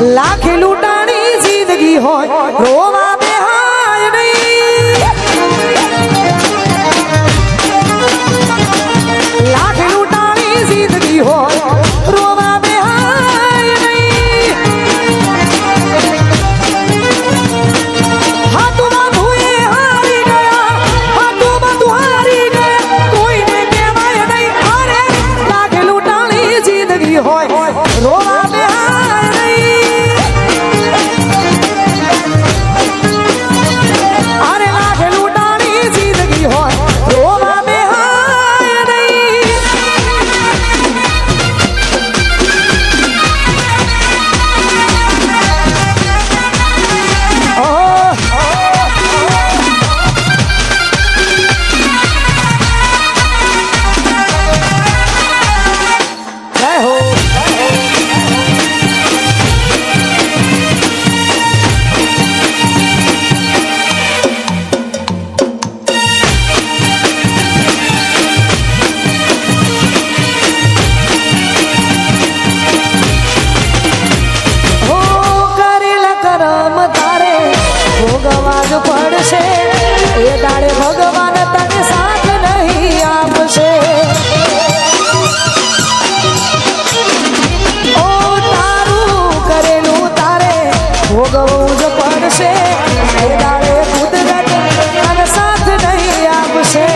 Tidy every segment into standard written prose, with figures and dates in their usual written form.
લાખે લૂંટાણી જિંદગી હોય રોવા બેહાય નહીં લાખે લૂંટાણી જિંદગી હોય રોવા બેહાય નહીં હાથમાં ધોએ હારી ગયા હાથમાં તું હારી ગયા કોઈને કહેવાય નહીં અરે લાખે લૂંટાણી જિંદગી હોય રોવા બેહાય નહીં અરે લાખે લૂંટાણી જિંદગી હોય રોવા બેહાય નહીં જય હો હો કરેલા કરમ તારે ભોગવા જ પડશે એ દાડે ભગવાન તને સાથ નહીં આપશે ઓ તારું કરેલું તારે ભોગવવું જ પડશે એ દાડે કુદરત તને સાથ નહીં આપશે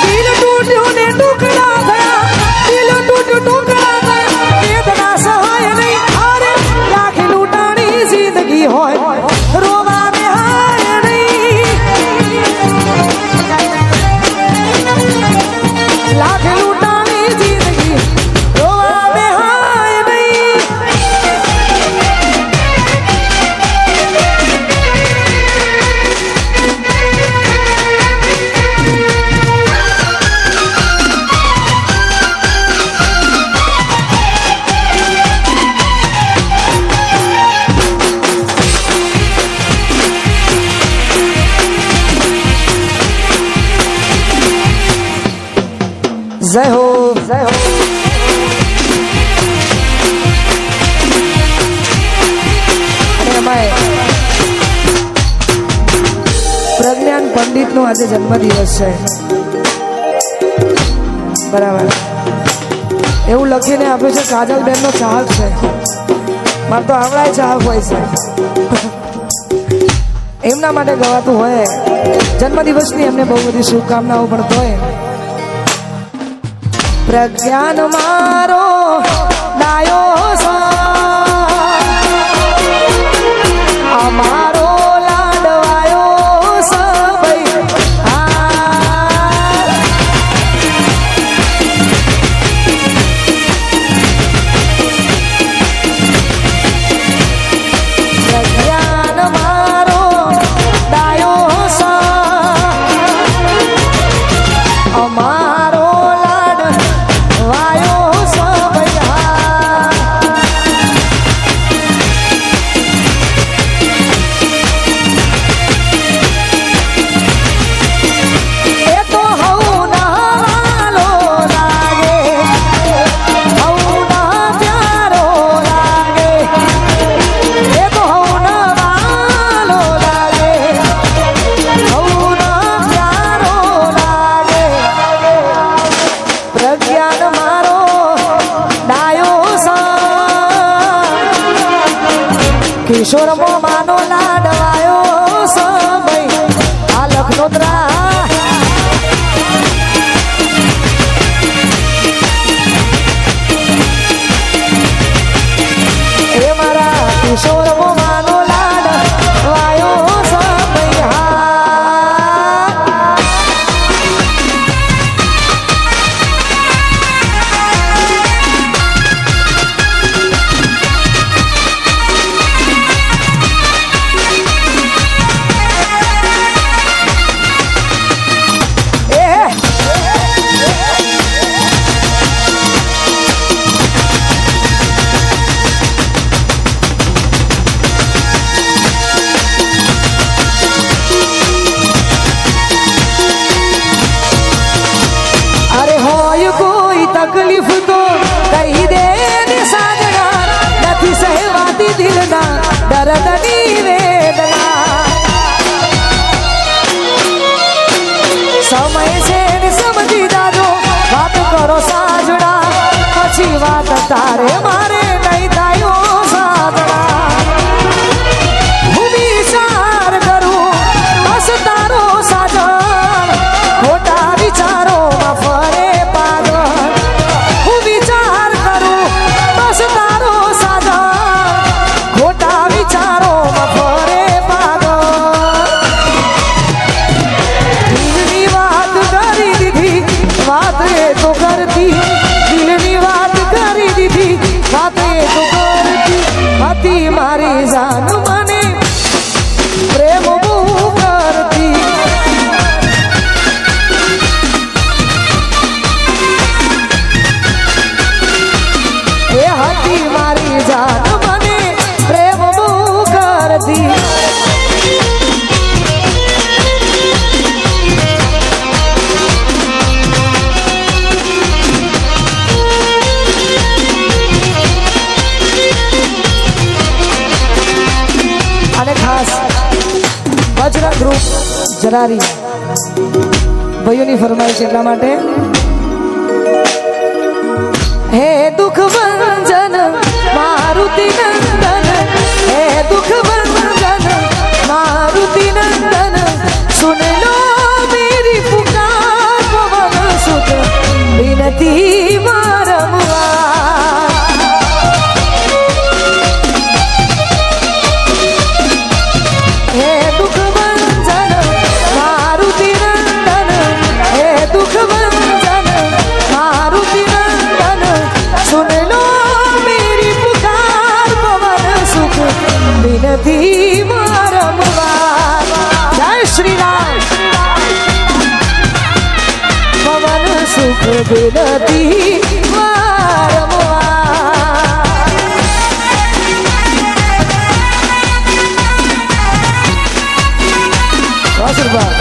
દિલ તૂટ્યું ને ટુકડા થયા દિલ તૂટ્યું ટુકડા થયા વેદના સહાય નહીં અરે લાખે લૂંટાણી જિંદગી હોય રોવા બેહાય નહીં લાખે લૂંટાણી જિંદગી રોવા બેહાય નહીં જય હો જય હો અને અમાય પ્રજ્ઞાન પંડિત નો આજે જન્મદિવસ છે બરાબર એવું લખીને આપ્યું છે કાજલબેન નો ચાહક છે મારે તો આવડાય ચાહક હોય છે એમના માટે ગવાતું હોય જન્મદિવસની એમને બહુ બધી શુભકામનાઓ પણ હોય પ્રજ્ઞાન મારો ડાયો છે અમારો લાડવાયો છે ભાઈ પ્રજ્ઞાન મારો ડાયો છે અમારો વાયો સભયા એ તો હઉ નાલો લાગે હઉ ના પ્યારો લાગે એ તો હઉ નાલો લાગે હઉ ના પ્યારો લાગે પ્રજ્ઞાન મારો ડાયો કિશોર માનો લાડવાયો ભાઈ આ લખનોદરા એ મારા કિશોર માનો લાડવાયો ભાઈ તારે મારે નહીં થાય સાધના હું વિચાર કરું બસ તારો સાજણ ખોટા વિચારોમાં ફરે પાગલ હું વિચાર કરું બસ તારો સાજણ ખોટા વિચારોમાં ફરે પાગલ દિલની વાત કરી દીધી વાત એ તો કરતી દિલની વાત કરી દીધી વાત એ તો કરતી હતી મારી જાન મને પ્રેમ બહુ કરતી એ હતી મારી જાન મને પ્રેમ બહુ કરતી અને ખાસ બજરંગ ગ્રુપ જરારી ભાઈઓની ફરમાઈશ એટલા માટે હે દુઃખ ભંજન મારુતિ નંદન હે દુઃખ ભંજન મારુતિ નંદન સુન લો મેરી પુકાર પવન સુત વિનતી મારમવા હે દુઃખ ભંજન મારુતિ નંદન હે દુઃખ ભંજન મારુતિ નંદન સુન લો મેરી પુકાર પવન સુખ વિનતી મારમવા જય શ્રી રામ પવન સુખ વિનતી મારમવા આશીર્વાદ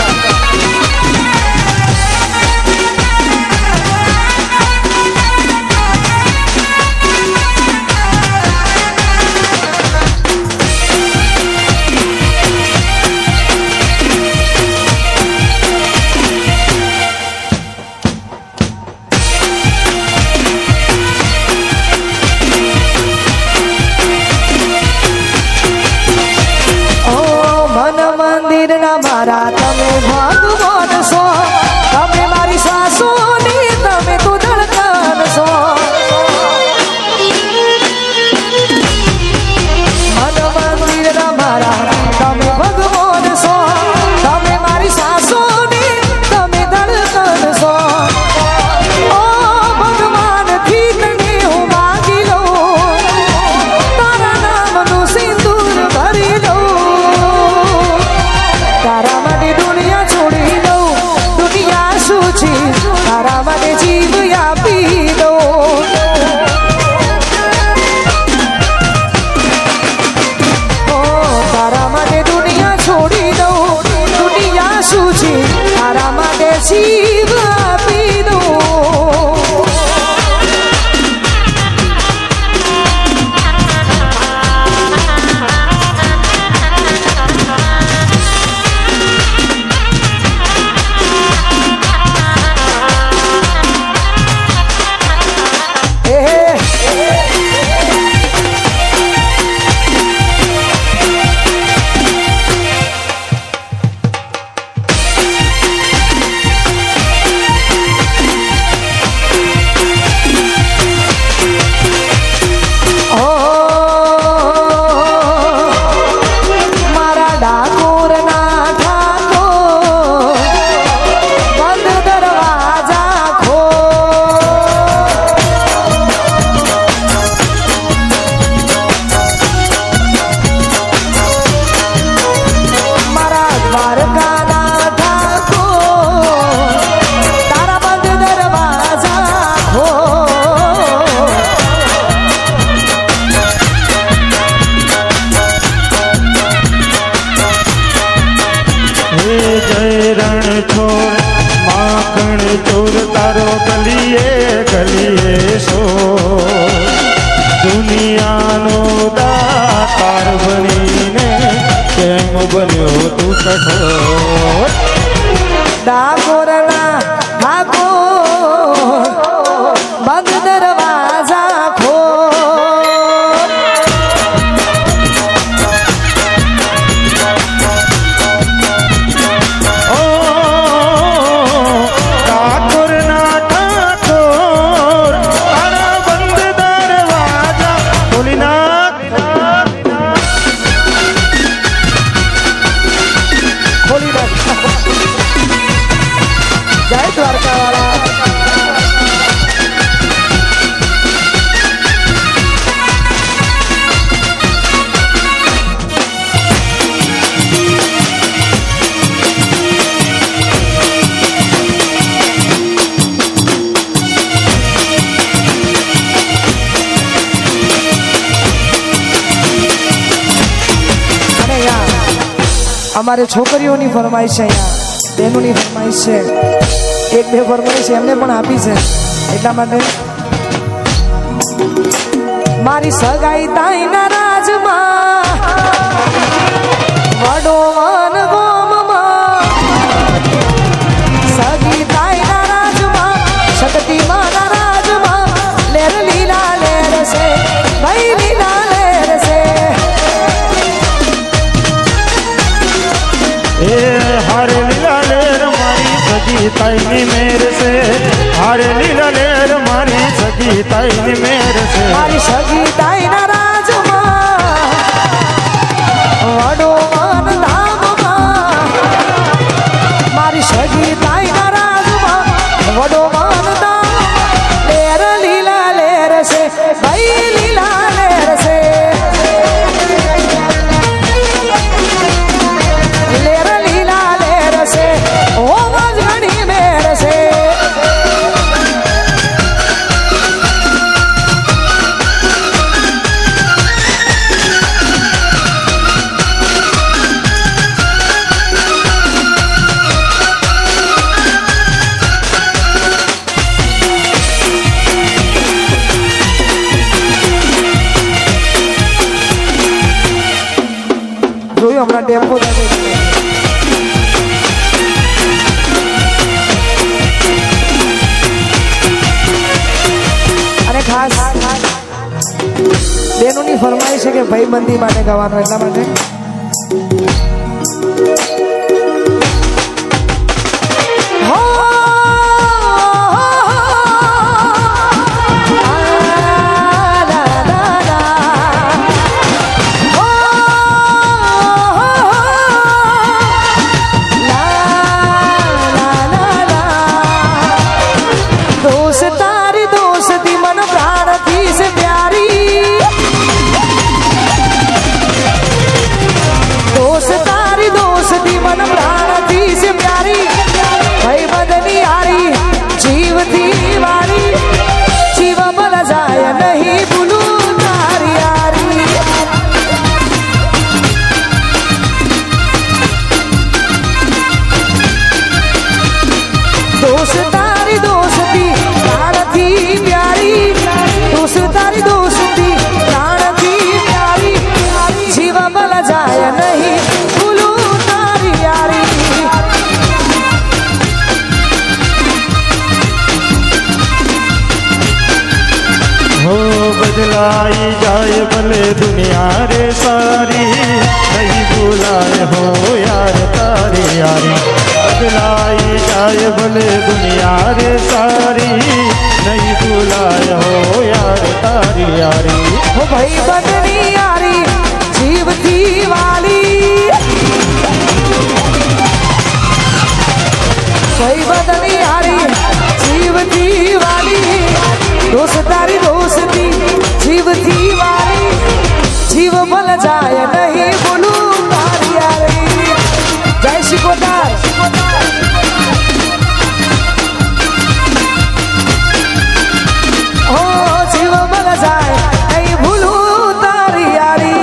મારા તમે ભગવાન છો તમે મારી સાસુની તમે તો ધડકન છો મન મંદિર મારા તમે ભગવાન છો તમે મારી સાસુની તમે ધડકન છો ઓ ભગવાનથી તને હું માગી લઉં તારા નામનું સિંદૂર ભરી લઉં તારા માટે દુનિયા છોડી દઉં દુનિયા શું છે તારા માટે જીવ આપી દઉં ઓ તારા માટે દુનિયા છોડી દઉં દુનિયા શું છે તારા માટે જીવ આપી દઉં બન્યો તું કઠોર ડાકોરના ઠાકોર બંધ દરવાજા ખોલ અમારે છોકરીઓની ફરમાઈશ છે, અહીંયા બહેનોની ફરમાઈશ છે, એક બે ફરમાઈશ એમને પણ આપી છે. એટલા માટે મારી સગાઈ તાઈના રાજમાં વડોવન ગોમમાં સગી તાઈના રાજમાં શક્તિ માના રાજમાં લેર લીલા લેર છે ભાઈ લીલા લેર છે. એ હારે લીલા લેર મારી સગી તાઈની મેર છે, હારે લીલા લેર મારી સગી તાઈની મેર છે. મારી સગી તાઈના રાજમાં વડોવન ધામમાં મારી સગી તાઈના રાજમાં વડોવન ધામમાં લેર લીલા લેર છે ભાઈ લીલા લેર છે. લેર લીલા લેર છે ઓ વાજણી મેર છે. જોયું હમણાં ટેમ્પો જતો અને ખાસ બેનોની ફરમાઈશ છે કે ભાઈબંધી માટે ગાવાનું. એટલા માટે बदलाई जाए भले दुनिया रे सारी, नहीं भूलाए हो यार तारी यारी. बदलाई जाए भले दुनिया रे सारी, नहीं भूलाए हो यार तारी यारी. हो भाई बदनी यारी जीव थी वाली, भाई बदनी यारी जीव थी वाली. दोस्तारी दोस्ती जीव थी वाली, जीव भल जाए नहीं बोलूं तारी यारी. जय शिकोदार हो जीव भल जाए नहीं भूलूं तारी यारी.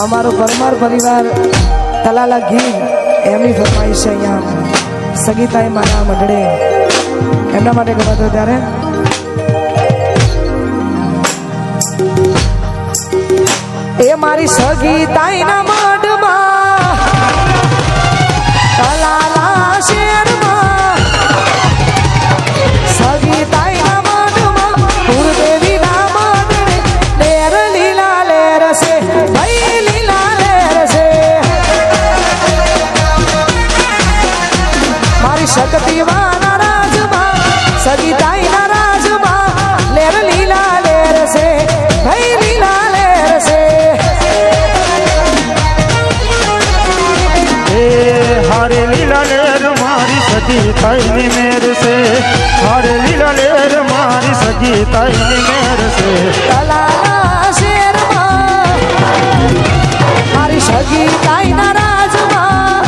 અમારો પરમાર પરિવાર તલાલા ગીર એમની ફરમાઈશ છે. અહીંયા સગીતાઈ માના મંડળે એમના માટે ગવાતો ત્યારે એ મારી સગીતાઈના મઢમાં તલાલા શેરમાં સગીતાઈના મઢમાં ગુરુદેવીના મંડળે લેર લીલા લેર છે સગી તાઈની મેર છે તલાલા શેરમાં મારી સગી તાઈના રાજમાં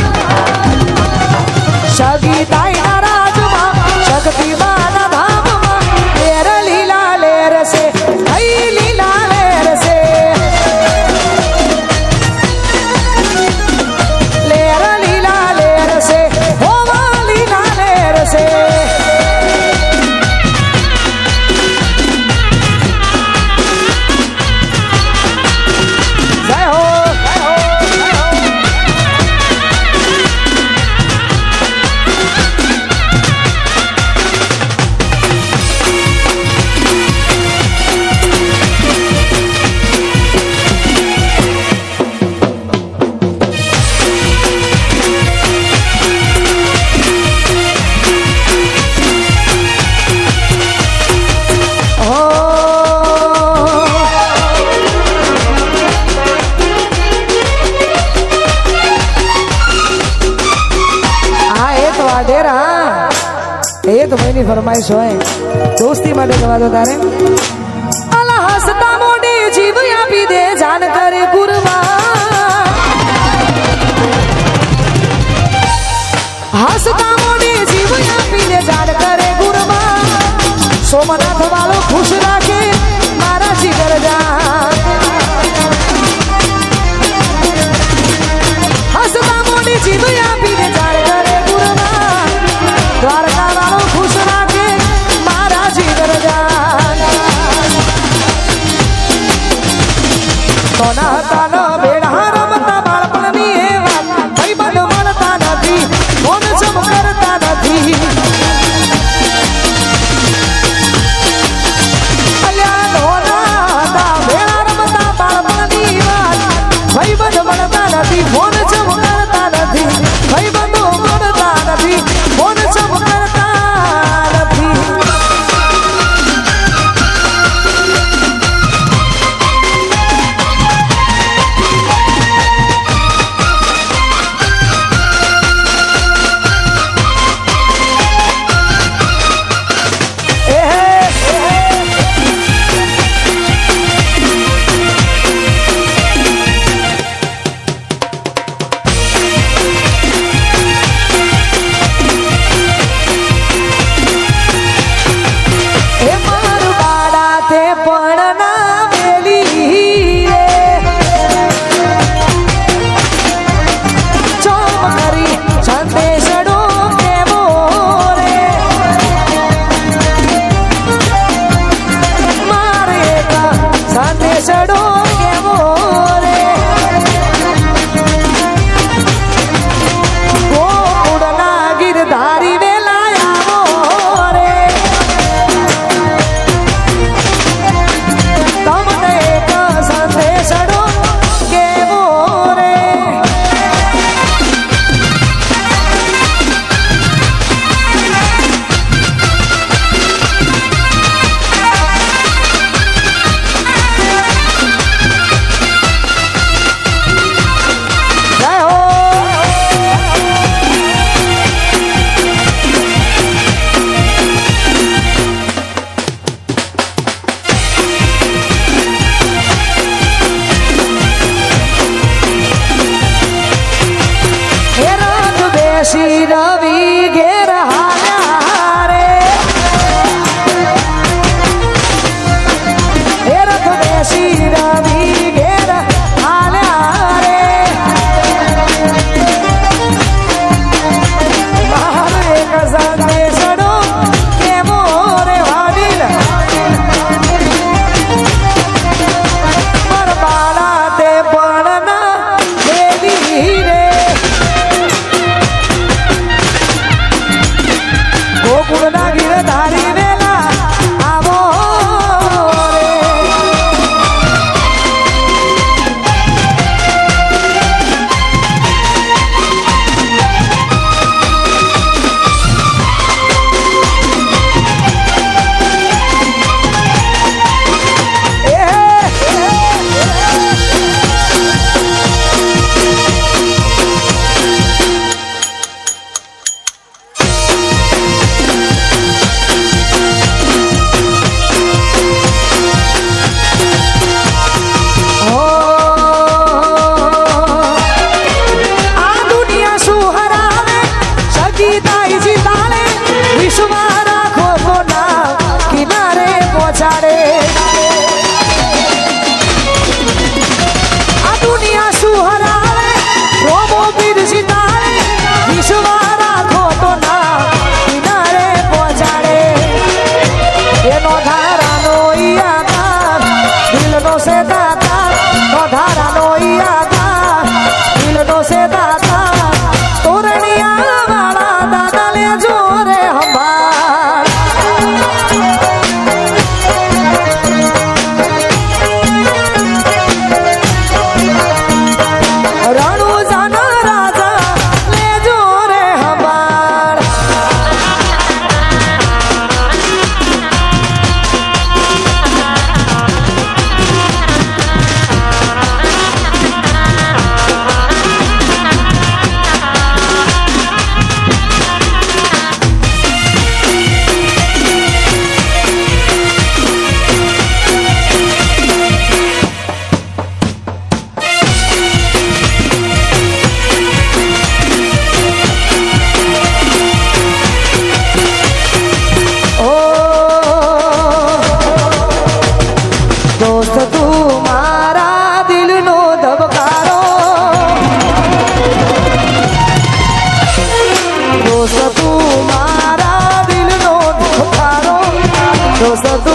સગી તાઈના રાજમાં શક્તિમાના ધામમાં લેર લીલા લેર છે કઈ લીલા લેર છે લેર લીલા લેર છે હોવા લીલા લેર છે જય હો જય હો જય હો એક મહિની ફરમાઈશ હોય દોસ્તી માટે ગવા દો તારે અલા હસતા મોઢે જીવ આપી દે જાન કરે કુરબાન હસતા મોઢે જીવ આપી દે જાન કરે કુરબાન સોમનાથ વાળો ખુશ રાખે મારા જીગર જાન હસતા મોઢે જીવ આપી દે જાન કરે કુરબાન દ્વારકા વાળો ખુશ રાખે મારા જીગર જાન સોના તાના બેડા રમતા બાળપણની એ વાત ભાઈ બંધ મળતા નથી ફોન સમ કરતા નથી અલ્યા ધોના તા બેડા રમતા બાળપણની વાત ભાઈ બંધ મળતા નથી ફોન સમ કરતા નથી સદુ